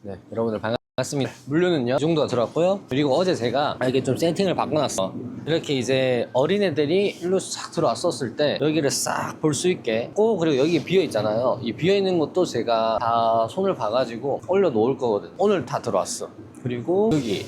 네, 여러분들 반갑습니다. 물류는요, 이 정도가 들어왔고요. 그리고 어제 제가 이렇게 좀 세팅을 바꿔놨어. 이렇게 이제 어린애들이 일로 싹 들어왔었을 때 여기를 싹 볼 수 있게 그리고 여기 비어 있잖아요. 이 비어 있는 것도 제가 다 손을 봐가지고 올려 놓을 거거든. 오늘 다 들어왔어. 그리고 여기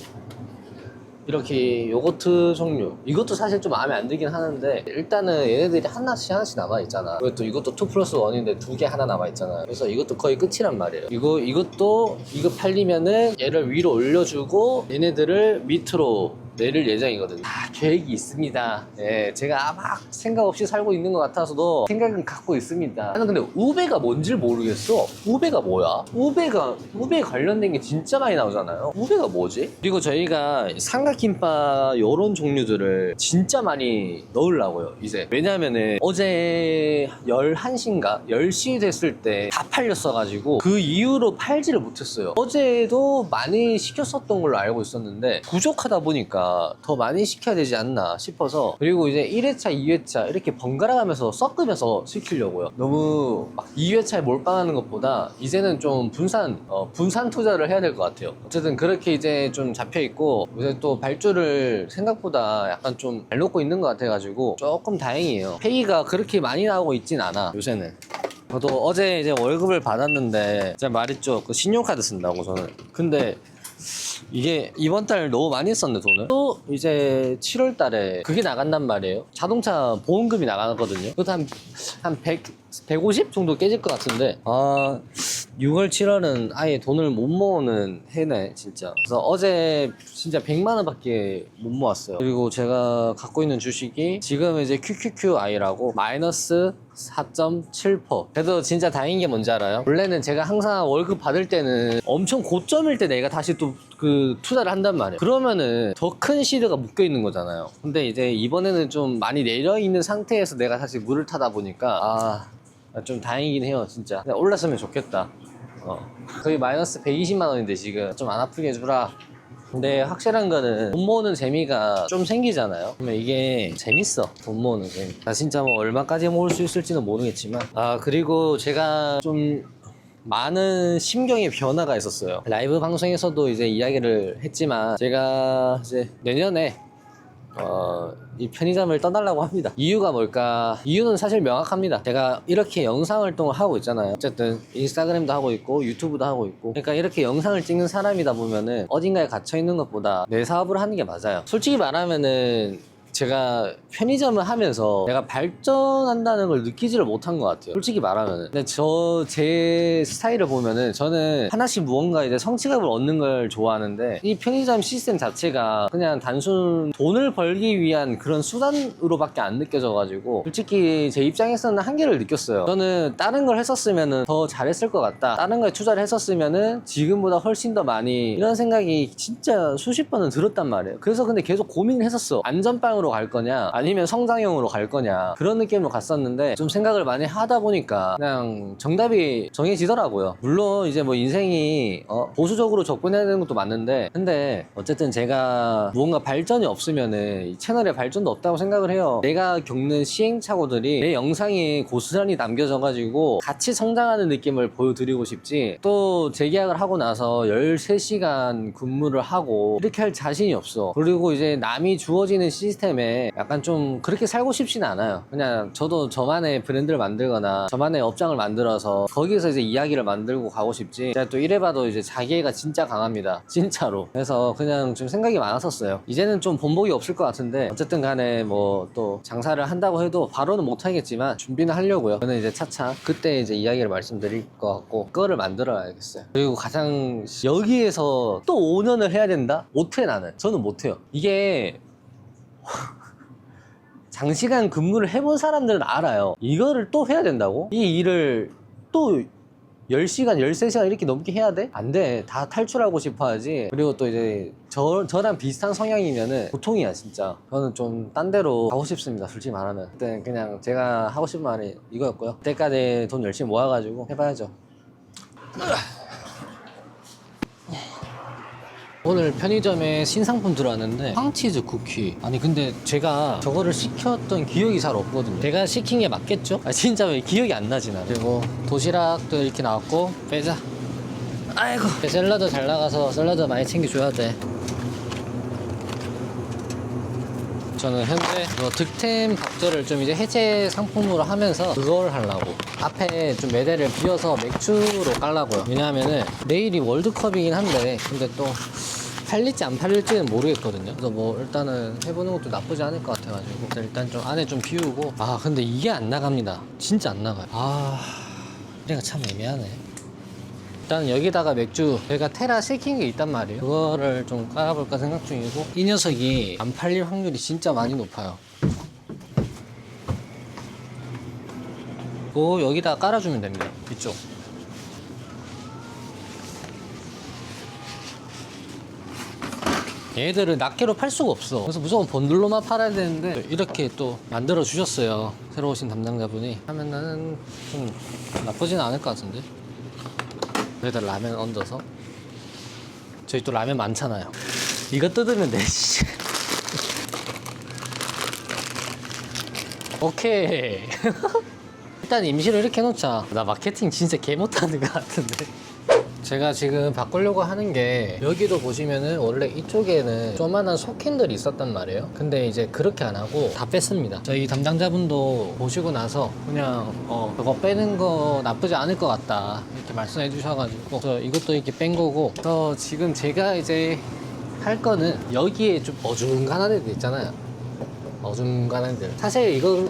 이렇게 요거트 종류, 이것도 사실 좀 마음에 안 들긴 하는데 일단은 얘네들이 하나씩 남아있잖아. 그리고 이것도 2+1인데 2개 하나 남아있잖아. 그래서 이것도 거의 끝이란 말이에요. 이것도 팔리면은 얘를 위로 올려주고 얘네들을 밑으로 내릴 예정이거든요. 계획이 있습니다. 예, 제가 막 생각 없이 살고 있는 것 같아서도 생각은 갖고 있습니다. 나는 근데 우베가 뭔지를 모르겠어. 우베가 뭐야? 우베 관련된 게 진짜 많이 나오잖아요. 우베가 뭐지? 그리고 저희가 삼각김밥 요런 종류들을 진짜 많이 넣으려고요, 이제. 왜냐면은 어제 11시인가 10시 됐을 때 다 팔렸어가지고 그 이후로 팔지를 못했어요. 어제도 많이 시켰었던 걸로 알고 있었는데 부족하다 보니까 더 많이 시켜야 되지 않나 싶어서. 그리고 이제 1회차 2회차 이렇게 번갈아 가면서 섞으면서 시키려고요. 너무 막 2회차에 몰빵하는 것보다 이제는 좀 분산 투자를 해야 될 것 같아요. 어쨌든 그렇게 이제 좀 잡혀있고, 요새 또 발주를 생각보다 약간 좀 잘 놓고 있는 것 같아가지고 조금 다행이에요. 페이가 그렇게 많이 나오고 있진 않아 요새는. 저도 어제 이제 월급을 받았는데 제가 말했죠, 그 신용카드 쓴다고 저는. 근데 이게 이번 달 너무 많이 썼네, 돈을. 또 이제 7월 달에 그게 나간단 말이에요. 자동차 보험금이 나가거든요. 그것도 한 150 정도 깨질 것 같은데, 6월 7월은 아예 돈을 못 모으는 해네 진짜. 그래서 어제 진짜 100만 원밖에 못 모았어요. 그리고 제가 갖고 있는 주식이 지금 이제 QQQI라고 마이너스 4.7%. 그래도 진짜 다행인 게 뭔지 알아요? 원래는 제가 항상 월급 받을 때는 엄청 고점일 때 내가 다시 또 그 투자를 한단 말이에요. 그러면은 더 큰 시드가 묶여 있는 거잖아요. 근데 이제 이번에는 좀 많이 내려 있는 상태에서 내가 다시 물을 타다 보니까 좀 다행이긴 해요, 진짜. 올랐으면 좋겠다. 거의 마이너스 120만 원인데 지금 좀 안 아프게 해주라. 근데 확실한 거는 돈 모으는 재미가 좀 생기잖아요. 그러면 이게 재밌어, 돈 모으는 재미. 나 진짜 뭐 얼마까지 모을 수 있을지는 모르겠지만. 그리고 제가 좀 많은 심경의 변화가 있었어요. 라이브 방송에서도 이제 이야기를 했지만 제가 이제 내년에 이 편의점을 떠나려고 합니다. 이유가 뭘까? 이유는 사실 명확합니다. 제가 이렇게 영상 활동을 하고 있잖아요. 어쨌든 인스타그램도 하고 있고 유튜브도 하고 있고, 그러니까 이렇게 영상을 찍는 사람이다 보면은 어딘가에 gat혀 있는 것보다 내 사업을 하는 게 맞아요. 솔직히 말하면은 제가 편의점을 하면서 내가 발전한다는 걸 느끼지를 못한 것 같아요, 솔직히 말하면은. 근데 제 스타일을 보면은 저는 하나씩 무언가 이제 성취감을 얻는 걸 좋아하는데, 이 편의점 시스템 자체가 그냥 단순 돈을 벌기 위한 그런 수단으로밖에 안 느껴져가지고 솔직히 제 입장에서는 한계를 느꼈어요. 저는 다른 걸 했었으면은 더 잘했을 것 같다, 다른 거에 투자를 했었으면은 지금보다 훨씬 더 많이, 이런 생각이 진짜 수십 번은 들었단 말이에요. 그래서 근데 계속 고민을 했었어. 안전빵으로 갈 거냐 아니면 성장형으로 갈 거냐, 그런 느낌으로 갔었는데 좀 생각을 많이 하다 보니까 그냥 정답이 정해지더라고요. 물론 이제 뭐 인생이 보수적으로 접근해야 되는 것도 맞는데, 근데 어쨌든 제가 무언가 발전이 없으면은 이 채널에 발전도 없다고 생각을 해요. 내가 겪는 시행착오들이 내 영상에 고스란히 남겨져 가지고 같이 성장하는 느낌을 보여드리고 싶지, 또 재계약을 하고 나서 13시간 근무를 하고 이렇게 할 자신이 없어. 그리고 이제 남이 주어지는 시스템에 약간 좀 그렇게 살고 싶지는 않아요. 그냥 저도 저만의 브랜드를 만들거나 저만의 업장을 만들어서 거기서 이제 이야기를 만들고 가고 싶지, 제가 또 이래봐도 이제 자기애가 진짜 강합니다, 진짜로. 그래서 그냥 좀 생각이 많았었어요. 이제는 좀 본보기 없을 것 같은데, 어쨌든 간에 뭐 또 장사를 한다고 해도 바로는 못하겠지만 준비는 하려고요. 저는 이제 차차 그때 이제 이야기를 말씀드릴 것 같고 그거를 만들어야겠어요. 그리고 가장 여기에서 또 5년을 해야 된다? 못해. 나는 저는 못해요. 이게 장시간 근무를 해본 사람들은 알아요. 이거를 또 해야 된다고? 이 일을 또 10시간, 13시간 이렇게 넘게 해야 돼? 안 돼. 다 탈출하고 싶어 하지. 그리고 또 이제 저랑 비슷한 성향이면은 보통이야, 진짜. 저는 좀 딴 데로 가고 싶습니다, 솔직히 말하면. 그때 그냥 제가 하고 싶은 말이 이거였고요. 그때까지 돈 열심히 모아가지고 해봐야죠. 오늘 편의점에 신상품 들어왔는데 황치즈 쿠키. 아니 근데 제가 저거를 시켰던 기억이 잘 없거든요. 제가 시킨 게 맞겠죠? 진짜 왜 기억이 안 나지 나. 그리고 도시락도 이렇게 나왔고 빼자. 아이고. 샐러드 잘 나가서 샐러드 많이 챙겨줘야 돼. 저는 현재 득템 박절을 좀 이제 해제 상품으로 하면서 그걸 하려고 앞에 좀 매대를 비워서 맥주로 깔라고요. 왜냐하면은 내일이 월드컵이긴 한데 근데 또 팔릴지 안 팔릴지는 모르겠거든요. 그래서 뭐 일단은 해보는 것도 나쁘지 않을 것 같아가지고 일단 좀 안에 좀 비우고. 아 근데 이게 안 나갑니다. 진짜 안 나가요. 아 얘가 참 애매하네. 일단 여기다가 맥주 저희가 테라 시킨 게 있단 말이에요. 그거를 좀 깔아볼까 생각 중이고 이 녀석이 안 팔릴 확률이 진짜 많이 높아요. 그거 여기다가 깔아주면 됩니다. 이쪽. 얘들을 낱개로 팔 수가 없어. 그래서 무조건 번들로만 팔아야 되는데 이렇게 또 만들어 주셨어요. 새로 오신 담당자분이. 하면은 좀 나쁘진 않을 것 같은데. 여기다 라면 얹어서. 저희 또 라면 많잖아요. 이거 뜯으면 돼. 오케이. 일단 임시로 이렇게 해놓자. 나 마케팅 진짜 개 못하는 것 같은데. 제가 지금 바꾸려고 하는 게 여기도 보시면은 원래 이쪽에는 조그만한 소캔들이 있었단 말이에요. 근데 이제 그렇게 안 하고 다 뺐습니다. 저희 담당자분도 보시고 나서 그냥 그거 빼는 거 나쁘지 않을 것 같다 이렇게 말씀해 주셔가지고 그래서 이것도 이렇게 뺀 거고. 그래서 지금 제가 이제 할 거는 여기에 좀 어중간한 애들 있잖아요. 어중간한 애들. 사실 이거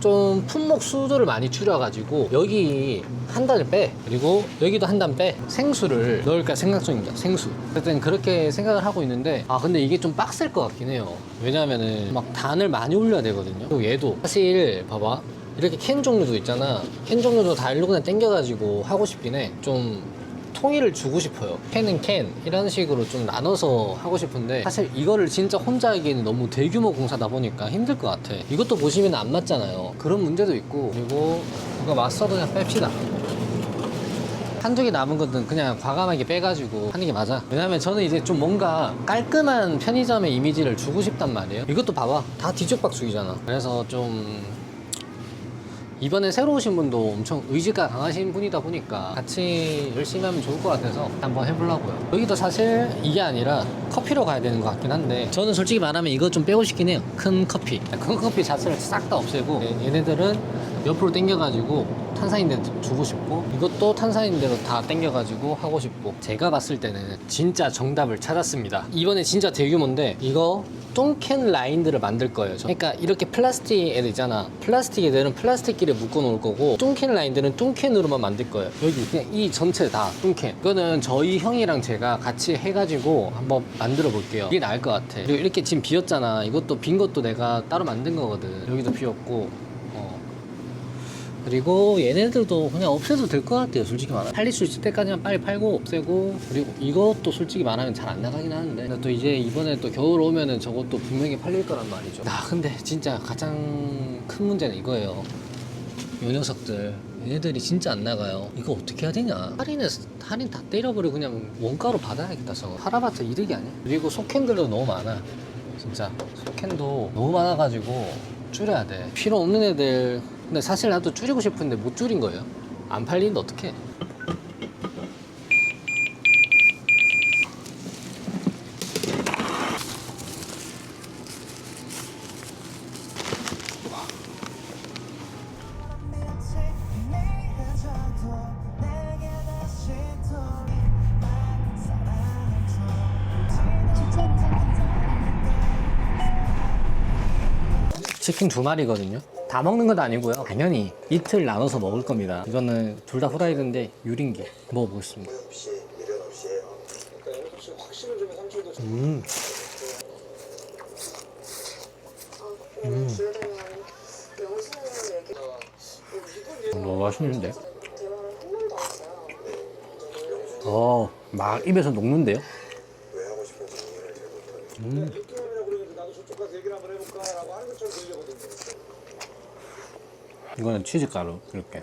좀 품목 수도를 많이 줄여가지고 여기 한 단을 빼, 그리고 여기도 한 단 빼, 생수를 넣을까 생각 중입니다. 생수. 어쨌든 그렇게 생각을 하고 있는데 근데 이게 좀 빡셀 것 같긴 해요. 왜냐면은 막 단을 많이 올려야 되거든요. 그리고 얘도 사실 봐봐, 이렇게 캔 종류도 있잖아. 캔 종류도 다 일로 그냥 땡겨가지고 하고 싶긴 해. 좀 통일을 주고 싶어요. 캔은 캔 이런 식으로 좀 나눠서 하고 싶은데 사실 이거를 진짜 혼자 하기에는 너무 대규모 공사다 보니까 힘들 것 같아. 이것도 보시면 안 맞잖아요. 그런 문제도 있고. 그리고 이거 마스터도 그냥 뺍시다. 한두 개 남은 것은 그냥 과감하게 빼가지고 하는 게 맞아. 왜냐면 저는 이제 좀 뭔가 깔끔한 편의점의 이미지를 주고 싶단 말이에요. 이것도 봐봐, 다 뒤죽박죽이잖아. 그래서 좀 이번에 새로 오신 분도 엄청 의지가 강하신 분이다 보니까 같이 열심히 하면 좋을 것 같아서 한번 해보려고요. 여기도 사실 이게 아니라 커피로 가야 되는 것 같긴 한데 저는 솔직히 말하면 이거 좀 빼고 싶긴 해요. 큰 커피. 큰 커피 자체를 싹 다 없애고 얘네들은 옆으로 당겨가지고 탄산인데 주고 싶고, 이것도 탄산인대로 다 당겨가지고 하고 싶고. 제가 봤을 때는 진짜 정답을 찾았습니다. 이번에 진짜 대규모인데 이거 뚱캔 라인들을 만들 거예요. 그러니까 이렇게 플라스틱 애들 있잖아. 플라스틱 애들은 플라스틱끼리 묶어 놓을 거고 뚱캔 라인들은 뚱캔으로만 만들 거예요. 여기 그냥 이 전체 다 뚱캔. 이거는 저희 형이랑 제가 같이 해가지고 한번 만들어 볼게요. 이게 나을 것 같아. 그리고 이렇게 지금 비었잖아. 이것도 빈 것도 내가 따로 만든 거거든. 여기도 비었고. 그리고 얘네들도 그냥 없애도 될 것 같아요. 솔직히 말하면 팔릴 수 있을 때까지만 빨리 팔고 없애고. 그리고 이것도 솔직히 말하면 잘 안 나가긴 하는데 근데 또 이제 이번에 또 겨울 오면은 저것도 분명히 팔릴 거란 말이죠. 근데 진짜 가장 큰 문제는 이거예요. 이 녀석들 얘네들이 진짜 안 나가요. 이거 어떻게 해야 되냐. 할인 다 때려버리고 그냥 원가로 받아야겠다. 저거 팔아봤자 이득이 아니야. 그리고 소캔들도 너무 많아. 진짜 소캔도 너무 많아가지고 줄여야 돼. 필요 없는 애들. 근데 사실 나도 줄이고 싶은데 못 줄인 거예요. 안 팔리는데 어떡해. 치킨 2마리거든요. 다 먹는 건 아니고요. 당연히 이틀 나눠서 먹을 겁니다. 이거는 둘 다 후라이드인데 유린기 먹어보겠습니다. 너무 맛있는데? 막 입에서 녹는데요? 이거는 치즈가루 이렇게.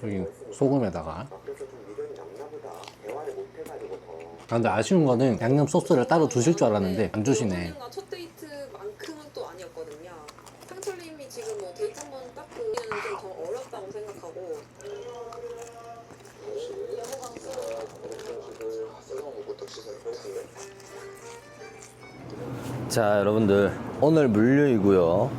여기 소금에다가. 근데 아쉬운 거는 양념 소스를 따로 주실 줄 알았는데 안 주시네. 첫 데이트만큼은 또 아니었거든요. 상철님이 지금 뭐 데이트 한번 딱 그기는 좀 더 어렵다고 생각하고 자, 여러분들 오늘 물류이고요.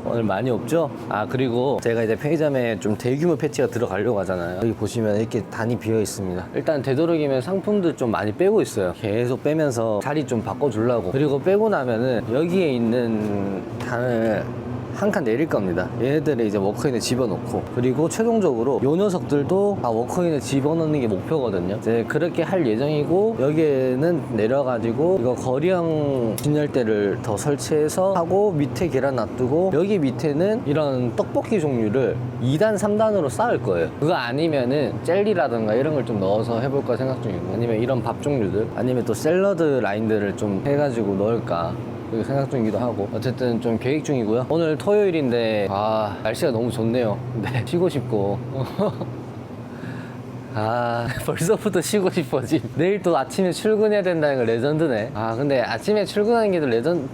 오늘 많이 없죠? 아, 그리고 제가 이제 편의점에 좀 대규모 패치가 들어가려고 하잖아요. 여기 보시면 이렇게 단이 비어 있습니다. 일단 되도록이면 상품들 좀 많이 빼고 있어요. 계속 빼면서 자리 좀 바꿔주려고. 그리고 빼고 나면은 여기에 있는 단을 한 칸 내릴 겁니다. 얘네들을 이제 워커인에 집어넣고, 그리고 최종적으로 요 녀석들도 다 워커인에 집어넣는 게 목표거든요. 이제 그렇게 할 예정이고, 여기에는 내려가지고 이거 거리형 진열대를 더 설치해서 하고, 밑에 계란 놔두고, 여기 밑에는 이런 떡볶이 종류를 2단 3단으로 쌓을 거예요. 그거 아니면은 젤리라든가 이런 걸 좀 넣어서 해볼까 생각 중이고, 아니면 이런 밥 종류들, 아니면 또 샐러드 라인들을 좀 해가지고 넣을까 그렇게 생각 중이기도 하고, 어쨌든 좀 계획 중이고요. 오늘 토요일인데 날씨가 너무 좋네요. 근데 쉬고 싶고 벌써부터 쉬고 싶어지. 내일 또 아침에 출근해야 된다는 거 레전드네. 근데 아침에 출근하는 게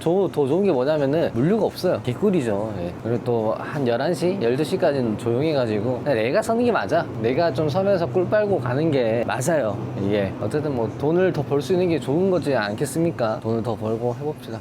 더 좋은 게 뭐냐면은 물류가 없어요. 개꿀이죠. 예. 그리고 또 한 11시, 12시까지는 조용해가지고 그냥 내가 서는 게 맞아. 내가 좀 서면서 꿀 빨고 가는 게 맞아요. 이게 어쨌든 뭐 돈을 더 벌 수 있는 게 좋은 거지 않겠습니까? 돈을 더 벌고 해봅시다.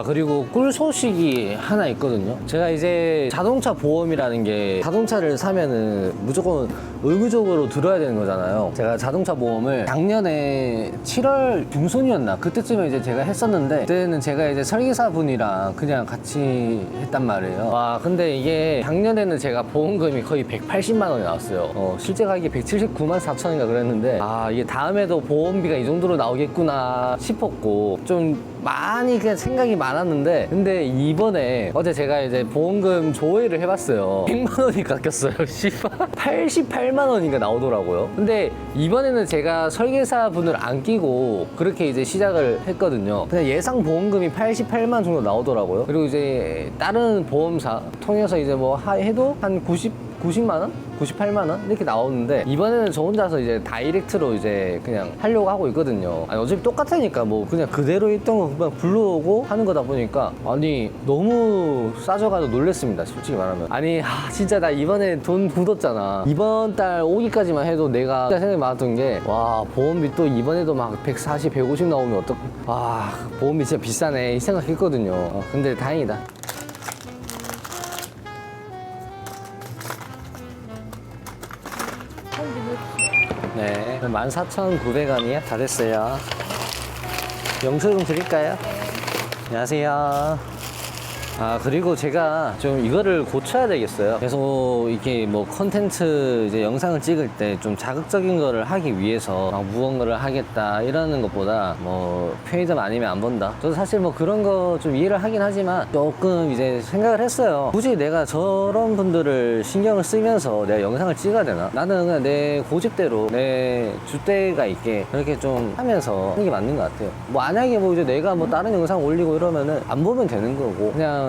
그리고 꿀 소식이 하나 있거든요. 제가 이제 자동차 보험이라는 게, 자동차를 사면은 무조건 의무적으로 들어야 되는 거잖아요. 제가 자동차 보험을 작년에 7월 중순이었나? 그때쯤에 이제 제가 했었는데, 그때는 제가 이제 설계사 분이랑 그냥 같이 했단 말이에요. 근데 이게 작년에는 제가 보험금이 거의 180만 원이 나왔어요. 실제 가격이 179만 4천인가 그랬는데, 이게 다음에도 보험비가 이 정도로 나오겠구나 싶었고, 좀 많이 그냥 생각이 많았는데, 근데 이번에 어제 제가 이제 보험금 조회를 해봤어요. 100만 원이 깎였어요. 씨발 88만 원인가 나오더라고요. 근데 이번에는 제가 설계사 분을 안 끼고 그렇게 이제 시작을 했거든요. 그냥 예상 보험금이 88만 정도 나오더라고요. 그리고 이제 다른 보험사 통해서 이제 뭐 해도 한 90만 원? 98만 원? 이렇게 나오는데, 이번에는 저 혼자서 이제 다이렉트로 이제 그냥 하려고 하고 있거든요. 어차피 똑같으니까 뭐 그냥 그대로 있던 거 그냥 불러오고 하는 거다 보니까, 너무 싸져가지고 놀랬습니다. 솔직히 말하면. 진짜 나 이번에 돈 굳었잖아. 이번 달 오기까지만 해도 내가 진짜 생각이 많았던 게, 보험비 또 이번에도 막 140, 150 나오면 보험비 진짜 비싸네 이 생각했거든요. 근데 다행이다. 네, 14,900원이요? 다 됐어요. 영수증 드릴까요? 안녕하세요. 그리고 제가 좀 이거를 고쳐야 되겠어요. 계속 이렇게 뭐 컨텐츠 이제 영상을 찍을 때 좀 자극적인 거를 하기 위해서 막 무언가를 하겠다 이러는 것보다 뭐 편의점 아니면 안 본다. 저도 사실 뭐 그런 거 좀 이해를 하긴 하지만, 조금 이제 생각을 했어요. 굳이 내가 저런 분들을 신경을 쓰면서 내가 영상을 찍어야 되나? 나는 그냥 내 고집대로 내 줏대가 있게 그렇게 좀 하면서 하는 게 맞는 것 같아요. 뭐 만약에 뭐 이제 내가 뭐 다른 영상 올리고 이러면은 안 보면 되는 거고, 그냥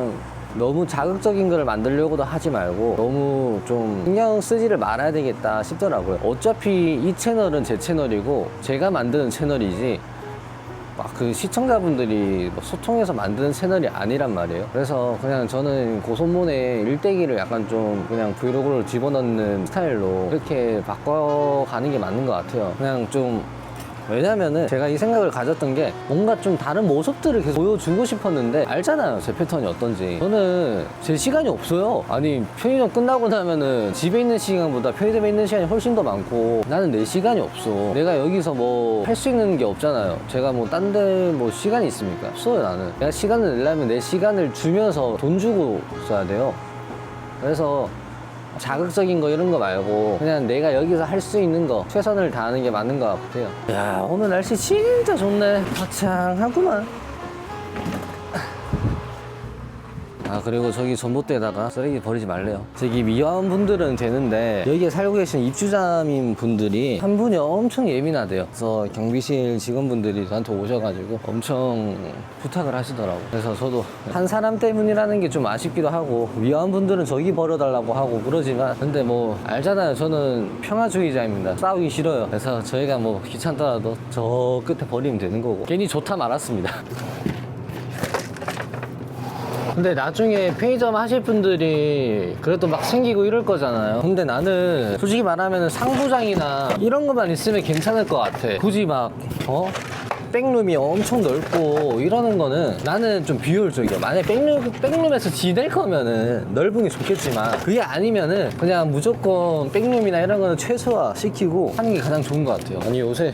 너무 자극적인 거를 만들려고도 하지 말고 너무 좀 신경 쓰지를 말아야 되겠다 싶더라고요. 어차피 이 채널은 제 채널이고 제가 만드는 채널이지 막 그 시청자분들이 뭐 소통해서 만드는 채널이 아니란 말이에요. 그래서 그냥 저는 고손몬에 일대기를 약간 좀 그냥 브이로그를 집어넣는 스타일로 그렇게 바꿔가는 게 맞는 것 같아요. 그냥 좀, 왜냐면은 제가 이 생각을 가졌던 게, 뭔가 좀 다른 모습들을 계속 보여주고 싶었는데, 알잖아요 제 패턴이 어떤지. 저는 제 시간이 없어요. 편의점 끝나고 나면은 집에 있는 시간보다 편의점에 있는 시간이 훨씬 더 많고, 나는 내 시간이 없어. 내가 여기서 뭐 할 수 있는 게 없잖아요. 제가 뭐 딴 데 뭐 시간이 있습니까? 없어요. 나는 내가 시간을 내려면 내 시간을 주면서 돈 주고 써야 돼요. 그래서 자극적인 거 이런 거 말고 그냥 내가 여기서 할 수 있는 거 최선을 다하는 게 맞는 것 같아요. 야, 오늘 날씨 진짜 좋네. 화창하구만. 그리고 저기 전봇대에다가 쓰레기 버리지 말래요. 저기 미화원분들은 되는데, 여기에 살고 계신 입주자민 분들이 한 분이 엄청 예민하대요. 그래서 경비실 직원분들이 저한테 오셔가지고 엄청 부탁을 하시더라고요. 그래서 저도 한 사람 때문이라는 게 좀 아쉽기도 하고, 미화원분들은 저기 버려달라고 하고 그러지만, 근데 뭐 알잖아요. 저는 평화주의자입니다. 싸우기 싫어요. 그래서 저희가 뭐 귀찮더라도 저 끝에 버리면 되는 거고, 괜히 좋다 말았습니다. 근데 나중에 편의점 하실 분들이 그래도 막 생기고 이럴 거잖아요. 근데 나는 솔직히 말하면 상부장이나 이런 것만 있으면 괜찮을 것 같아. 굳이 막 백룸이 엄청 넓고 이러는 거는 나는 좀 비효율적이야. 만약에 백룸에서 지낼 거면은 넓은 게 좋겠지만 그게 아니면은 그냥 무조건 백룸이나 이런 거는 최소화 시키고 하는 게 가장 좋은 것 같아요. 아니 요새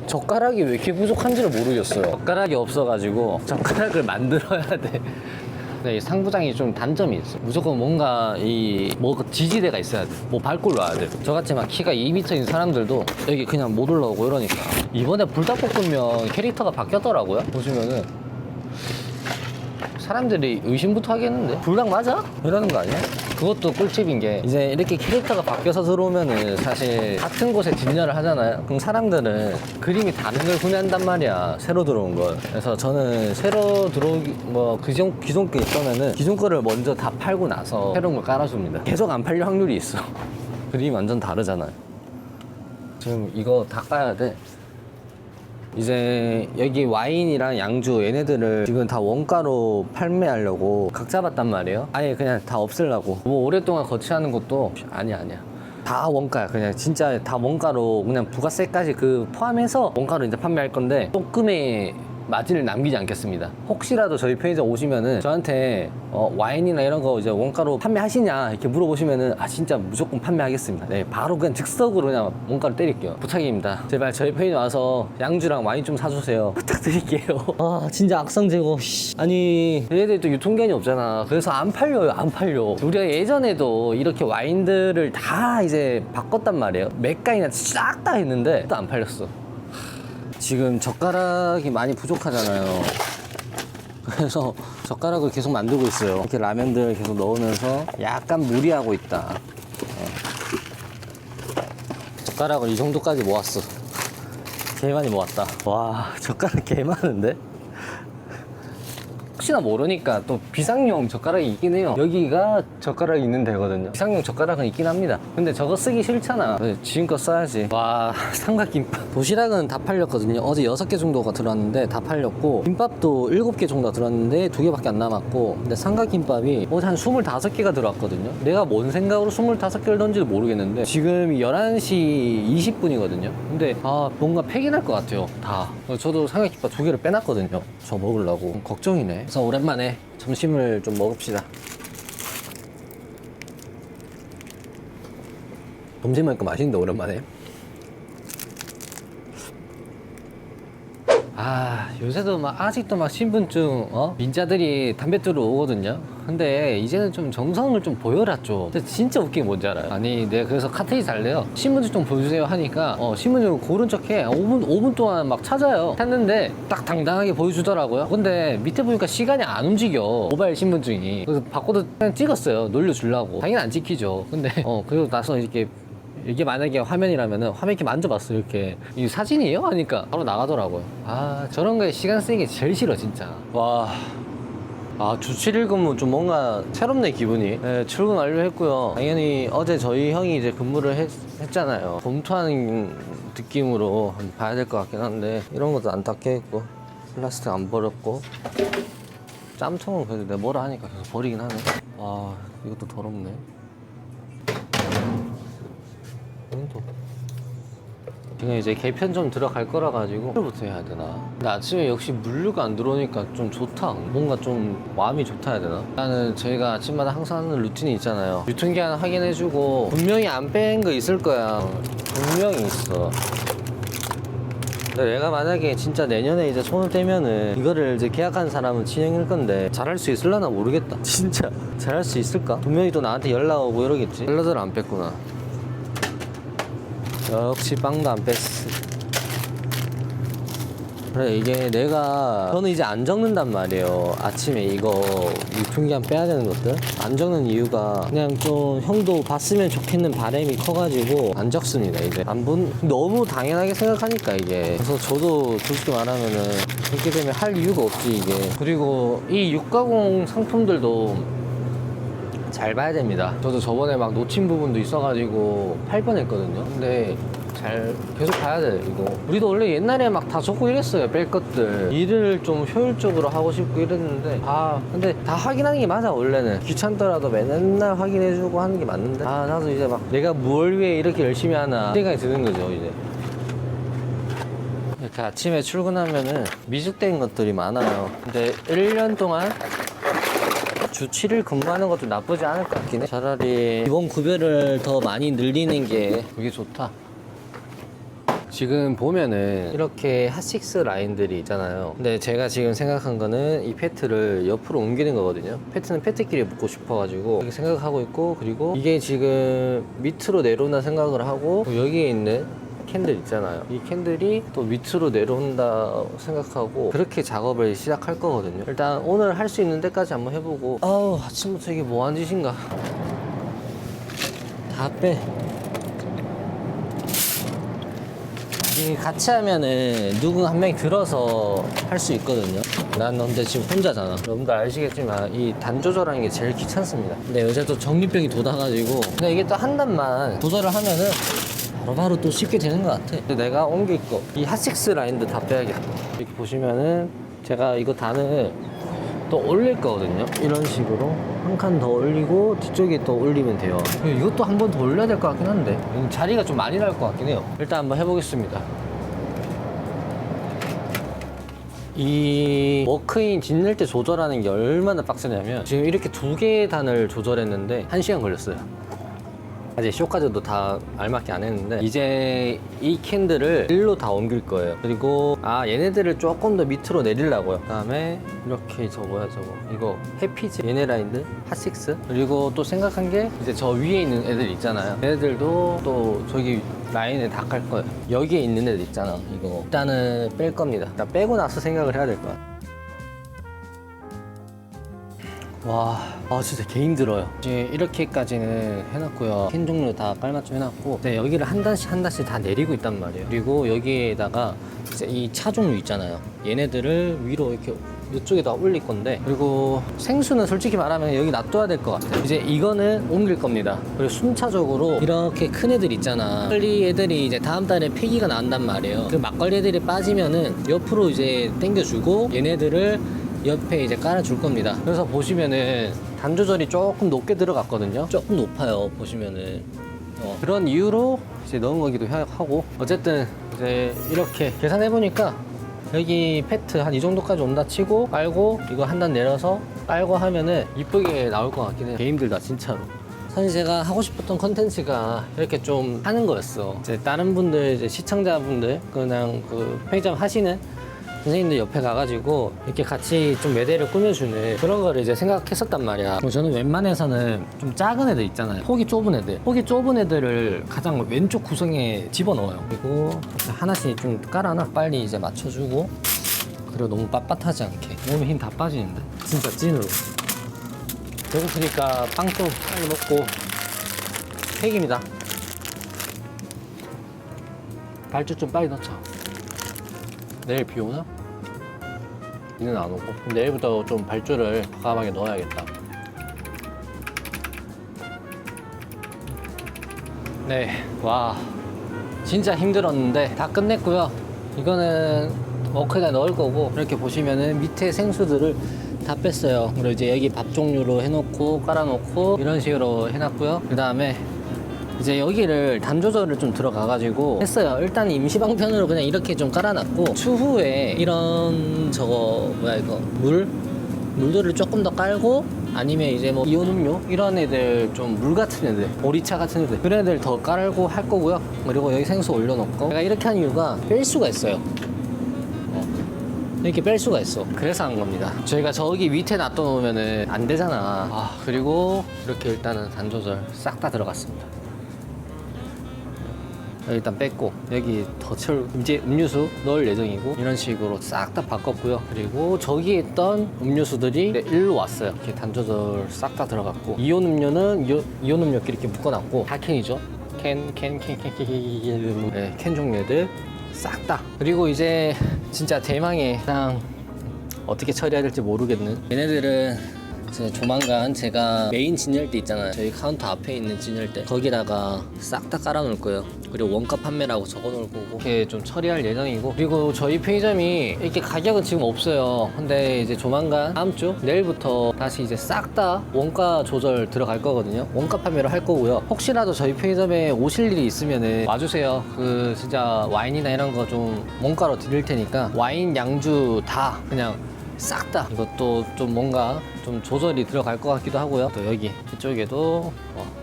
젓가락이 왜 이렇게 부족한지를 모르겠어요. 젓가락이 없어가지고 젓가락을 만들어야 돼. 근데 이 상부장이 좀 단점이 있어. 무조건 뭔가 뭐 지지대가 있어야 돼. 뭐 밟고 올라와야 돼. 저같이 막 키가 2m인 사람들도 여기 그냥 못 올라오고 이러니까. 이번에 불닭볶음면 캐릭터가 바뀌었더라고요. 보시면은 사람들이 의심부터 하겠는데? 불닭 맞아? 이러는 거 아니야? 그것도 꿀팁인 게 이제 이렇게 캐릭터가 바뀌어서 들어오면은 사실 같은 곳에 진열을 하잖아요. 그럼 사람들은 그림이 다른 걸 구매한단 말이야. 새로 들어온 걸. 그래서 저는 새로 들어오기 기존 게 있으면은 기존 거를 먼저 다 팔고 나서 새로운 걸 깔아줍니다. 계속 안 팔릴 확률이 있어. 그림이 완전 다르잖아요. 지금 이거 다 까야 돼. 이제 여기 와인이랑 양주 얘네들을 지금 다 원가로 판매하려고 각 잡았단 말이에요. 아예 그냥 다 없애려고. 뭐 오랫동안 거치하는 것도 아니야. 다 원가야. 그냥 진짜 다 원가로 그냥 부가세까지 그 포함해서 원가로 이제 판매할 건데 조금의 마진을 남기지 않겠습니다. 혹시라도 저희 편의점 오시면은 저한테 와인이나 이런 거 이제 원가로 판매하시냐 이렇게 물어보시면은 진짜 무조건 판매하겠습니다. 네, 바로 그냥 즉석으로 그냥 원가를 때릴게요. 부탁입니다. 제발 저희 편의점 와서 양주랑 와인 좀 사주세요. 부탁드릴게요. 진짜 악성재고. 아니 얘네들 또 유통기한이 없잖아. 그래서 안 팔려요. 안 팔려. 우리가 예전에도 이렇게 와인들을 다 이제 바꿨단 말이에요. 몇 가지나 싹 다 했는데 또 안 팔렸어. 지금 젓가락이 많이 부족하잖아요. 그래서 젓가락을 계속 만들고 있어요. 이렇게 라면들 계속 넣으면서 약간 무리하고 있다. 젓가락을 이 정도까지 모았어. 개 많이 모았다. 와, 젓가락 개 많은데? 혹시나 모르니까 또 비상용 젓가락이 있긴 해요. 여기가 젓가락이 있는 데거든요. 비상용 젓가락은 있긴 합니다. 근데 저거 쓰기 싫잖아. 지금껏 써야지. 와, 삼각김밥. 도시락은 다 팔렸거든요. 어제 6개 정도가 들어왔는데 다 팔렸고, 김밥도 7개 정도 들어왔는데 2개밖에 안 남았고, 근데 삼각김밥이 어제 한 25개가 들어왔거든요. 내가 뭔 생각으로 25개를 던지도 모르겠는데 지금 11시 20분이거든요. 근데 뭔가 팩이 날 것 같아요. 다. 저도 삼각김밥 2개를 빼놨거든요. 저 먹으려고. 걱정이네. 그래서 오랜만에 점심을 좀 먹읍시다. 점심 먹으니까 맛있는데 오랜만에. 요새도 아직도 신분증 민자들이 담배 들러 오거든요. 근데 이제는 좀 정성을 좀 보여라 좀. 근데 진짜 웃긴 게 뭔지 알아요? 아니 내가 그래서 카테이 살래요. 신분증 좀 보여주세요 하니까 신분증을 고른 척해. 5분 동안 찾아요. 찾는데 딱 당당하게 보여주더라고요. 근데 밑에 보니까 시간이 안 움직여, 모바일 신분증이. 그래서 바코드 그냥 찍었어요, 놀려주려고. 당연히 안 찍히죠. 근데 그리고 나서 이게 만약에 화면이라면은 화면 이렇게 만져봤어. 이렇게 이 사진이에요? 하니까 바로 나가더라고요. 저런 거에 시간 쓰는 게 제일 싫어 진짜. 와, 주 7일 근무 좀 뭔가 새롭네 기분이. 네, 출근 완료했고요. 당연히 어제 저희 형이 이제 근무를 했잖아요. 검토하는 느낌으로 한번 봐야 될 것 같긴 한데 이런 것도 안 닦여 있고 플라스틱 안 버렸고 짬통은 그래도 내가 뭐라 하니까 계속 버리긴 하네. 이것도 더럽네. 지금 이제 개편 좀 들어갈 거라 가지고 부터 해야 되나. 근데 아침에 역시 물류가 안 들어오니까 좀 좋다. 뭔가 좀 마음이 좋다 해야 되나. 일단은 저희가 아침마다 항상 하는 루틴이 있잖아요. 유통기한 확인해주고 분명히 안 뺀 거 있을 거야. 분명히 있어. 근데 내가 만약에 진짜 내년에 이제 손을 떼면은 이거를 이제 계약한 사람은 진행할 건데 잘할 수 있을라나 모르겠다. 진짜 잘할 수 있을까? 분명히 또 나한테 연락 오고 이러겠지. 샐러드를 안 뺐구나. 역시 빵도 안 뺐어. 그래, 이게 저는 이제 안 적는단 말이에요. 아침에 이거 유통기한 빼야 되는 것들 안 적는 이유가 그냥 좀 형도 봤으면 좋겠는 바람이 커가지고 안 적습니다. 이제 너무 당연하게 생각하니까 이게. 그래서 저도 솔직히 말하면은 그렇게 되면 할 이유가 없지 이게. 그리고 이 육가공 상품들도 잘 봐야 됩니다. 저도 저번에 놓친 부분도 있어가지고 팔 뻔했거든요. 근데 잘 계속 봐야 돼 이거. 우리도 원래 옛날에 막 다 적고 이랬어요. 뺄 것들 일을 좀 효율적으로 하고 싶고 이랬는데 근데 다 확인하는 게 맞아. 원래는 귀찮더라도 맨날 확인해주고 하는 게 맞는데 나도 이제 막 내가 뭘 위해 이렇게 열심히 하나 생각이 드는 거죠 이제. 이렇게 아침에 출근하면은 미숙된 것들이 많아요. 근데 1년 동안 주 7일 근무하는 것도 나쁘지 않을 것 같긴 해. 차라리 기본 급여를 더 많이 늘리는 게 그게 좋다. 지금 보면은 이렇게 핫식스 라인들이 있잖아요. 근데 제가 지금 생각한 거는 이 패트를 옆으로 옮기는 거거든요. 패트는 패트끼리 묶고 싶어가지고 이렇게 생각하고 있고, 그리고 이게 지금 밑으로 내려온다 생각을 하고 여기에 있는 캔들 있잖아요. 이 캔들이 또 밑으로 내려온다 생각하고 그렇게 작업을 시작할 거거든요. 일단 오늘 할 수 있는 데까지 한번 해보고. 아침부터 이게 뭐한 짓인가. 다 빼. 이게 같이 하면은 누구 한 명이 들어서 할 수 있거든요. 난 근데 지금 혼자잖아. 여러분들 아시겠지만 이 단 조절하는 게 제일 귀찮습니다. 근데 요새 또 정리병이 돋아가지고, 근데 이게 또 한 단만 조절을 하면은 바로 또 쉽게 되는 것 같아. 근데 내가 옮길 거, 이 핫식스 라인도 다 빼야겠다. 이렇게 보시면은 제가 이거 단을 또 올릴 거거든요. 이런 식으로 한 칸 더 올리고 뒤쪽에 또 올리면 돼요. 이것도 한 번 더 올려야 될 것 같긴 한데 자리가 좀 많이 날 것 같긴 해요. 일단 한번 해보겠습니다. 이 워크인 짓늘 때 조절하는 게 얼마나 빡세냐면, 지금 이렇게 2개의 단을 조절했는데 1시간 걸렸어요. 아직 쇼까지도 다 알맞게 안 했는데 이제 이 캔들을 일로 다 옮길 거예요. 그리고 얘네들을 조금 더 밑으로 내리려고요. 그 다음에 이렇게 저거 이거 해피즈 얘네 라인들 핫식스, 그리고 또 생각한 게 이제 저 위에 있는 애들 있잖아요. 얘네들도 또 저기 라인에 다 깔 거예요. 여기에 있는 애들 있잖아. 이거 일단은 뺄 겁니다. 일단 빼고 나서 생각을 해야 될 것 같아요. 진짜 개 힘들어요. 이제 이렇게까지는 해놨고요. 캔 종류 다 깔맞춤 해놨고, 네, 여기를 한 단씩 다 내리고 있단 말이에요. 그리고 여기에다가 이제 이 차 종류 있잖아요. 얘네들을 위로 이렇게 이쪽에다 올릴 건데, 그리고 생수는 솔직히 말하면 여기 놔둬야 될 것 같아요. 이제 이거는 옮길 겁니다. 그리고 순차적으로 이렇게 큰 애들 있잖아. 막걸리 애들이 이제 다음 달에 폐기가 나온단 말이에요. 그 막걸리 애들이 빠지면은 옆으로 이제 당겨주고 얘네들을 옆에 이제 깔아줄 겁니다. 그래서 보시면은 단 조절이 조금 높게 들어갔거든요. 조금 높아요. 보시면은 그런 이유로 이제 넣은 거기도 하고, 어쨌든 이제 이렇게 계산해 보니까 여기 패트 한 이 정도까지 온다 치고 깔고 이거 한 단 내려서 깔고 하면은 이쁘게 나올 것 같긴 해요. 개 힘들다 진짜로. 사실 제가 하고 싶었던 컨텐츠가 이렇게 좀 하는 거였어. 이제 다른 분들, 이제 시청자분들, 그냥 그 편의점 하시는 선생님들 옆에 가가지고 이렇게 같이 좀 매대를 꾸며주는 그런 거를 이제 생각했었단 말이야. 저는 웬만해서는 좀 작은 애들 있잖아요. 폭이 좁은 애들을 가장 왼쪽 구성에 집어넣어요. 그리고 하나씩 좀 깔아놔. 빨리 이제 맞춰주고, 그리고 너무 빳빳하지 않게. 몸에 힘 다 빠지는데 진짜 찐으로. 배고프니까 빵도 빨리 먹고 팩입니다. 발주 좀 빨리 넣자. 내일 비 오나? 비는 안 오고. 내일부터 좀 발주를 과감하게 넣어야겠다. 네, 진짜 힘들었는데 다 끝냈고요. 이거는 워크에다 넣을 거고, 이렇게 보시면은 밑에 생수들을 다 뺐어요. 그리고 이제 여기 밥 종류로 해놓고 깔아놓고 이런 식으로 해놨고요. 그 다음에 이제 여기를 단 조절을 좀 들어가가지고 했어요. 일단 임시방편으로 그냥 이렇게 좀 깔아놨고, 추후에 이런 물들을 조금 더 깔고, 아니면 이제 뭐 이온 음료 이런 애들, 좀 물 같은 애들, 보리차 같은 애들, 그런 애들 더 깔고 할 거고요. 그리고 여기 생수 올려놓고, 제가 이렇게 한 이유가 뺄 수가 있어요. 이렇게 뺄 수가 있어. 그래서 한 겁니다. 저희가 저기 밑에 놔둬놓으면은 안 되잖아. 그리고 이렇게 일단은 단 조절 싹 다 들어갔습니다. 일단 뺐고, 여기 이제 음료수 넣을 예정이고, 이런 식으로 싹 다 바꿨고요. 그리고 저기 있던 음료수들이 일로 왔어요. 이렇게 단 조절 싹 다 들어갔고, 이온 음료는 이온 음료끼리 이렇게 묶어놨고, 다 캔이죠. 캔 종류들 싹 다. 그리고 이제 진짜 대망의, 그냥 어떻게 처리해야 될지 모르겠는, 얘네들은 이제 조만간 제가 메인 진열대 있잖아요. 저희 카운터 앞에 있는 진열대 거기다가 싹 다 깔아놓을 거예요. 그리고 원가 판매라고 적어놓을 거고 이렇게 좀 처리할 예정이고, 그리고 저희 편의점이 이렇게 가격은 지금 없어요. 근데 이제 조만간 다음 주 내일부터 다시 이제 싹 다 원가 조절 들어갈 거거든요. 원가 판매로 할 거고요. 혹시라도 저희 편의점에 오실 일이 있으면은 와주세요. 그 진짜 와인이나 이런 거 좀 원가로 드릴 테니까 와인 양주 다 그냥 싹 다 이것도 좀 뭔가 좀 조절이 들어갈 것 같기도 하고요. 또 여기 이쪽에도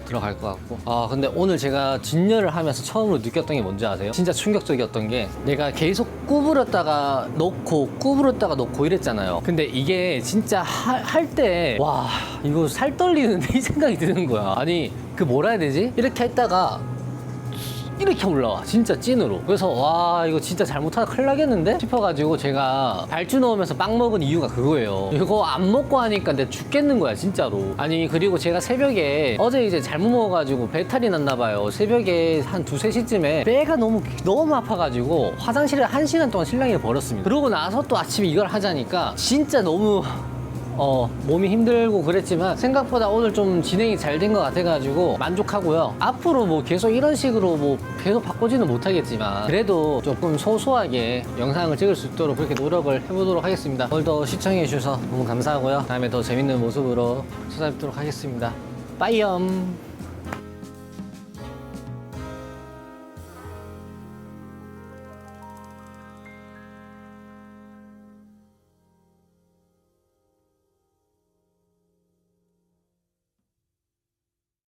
들어갈 것 같고. 아 근데 오늘 제가 진열을 하면서 처음으로 느꼈던 게 뭔지 아세요? 진짜 충격적이었던 게, 내가 계속 구부렸다가 놓고 이랬잖아요. 근데 이게 진짜 할 때 와 이거 살 떨리는데 이 생각이 드는 거야. 아니 그 뭐라 해야 되지? 이렇게 했다가 이렇게 올라와, 진짜 찐으로. 그래서 와 이거 진짜 잘못하다 큰일 나겠는데 싶어가지고 제가 발주 넣으면서 빵 먹은 이유가 그거예요. 이거 안 먹고 하니까 내가 죽겠는 거야 진짜로. 아니 그리고 제가 새벽에 어제 이제 잘못 먹어가지고 배탈이 났나 봐요. 새벽에 한 2, 3시쯤에 배가 너무 아파가지고 화장실에 1시간 동안 실랑이를 벌였습니다. 그러고 나서 또 아침에 이걸 하자니까 진짜 너무 몸이 힘들고 그랬지만 생각보다 오늘 좀 진행이 잘 된 것 같아가지고 만족하고요. 앞으로 뭐 계속 이런 식으로 뭐 계속 바꾸지는 못하겠지만 그래도 조금 소소하게 영상을 찍을 수 있도록 그렇게 노력을 해보도록 하겠습니다. 오늘도 시청해주셔서 너무 감사하고요. 다음에 더 재밌는 모습으로 찾아뵙도록 하겠습니다. 빠이염.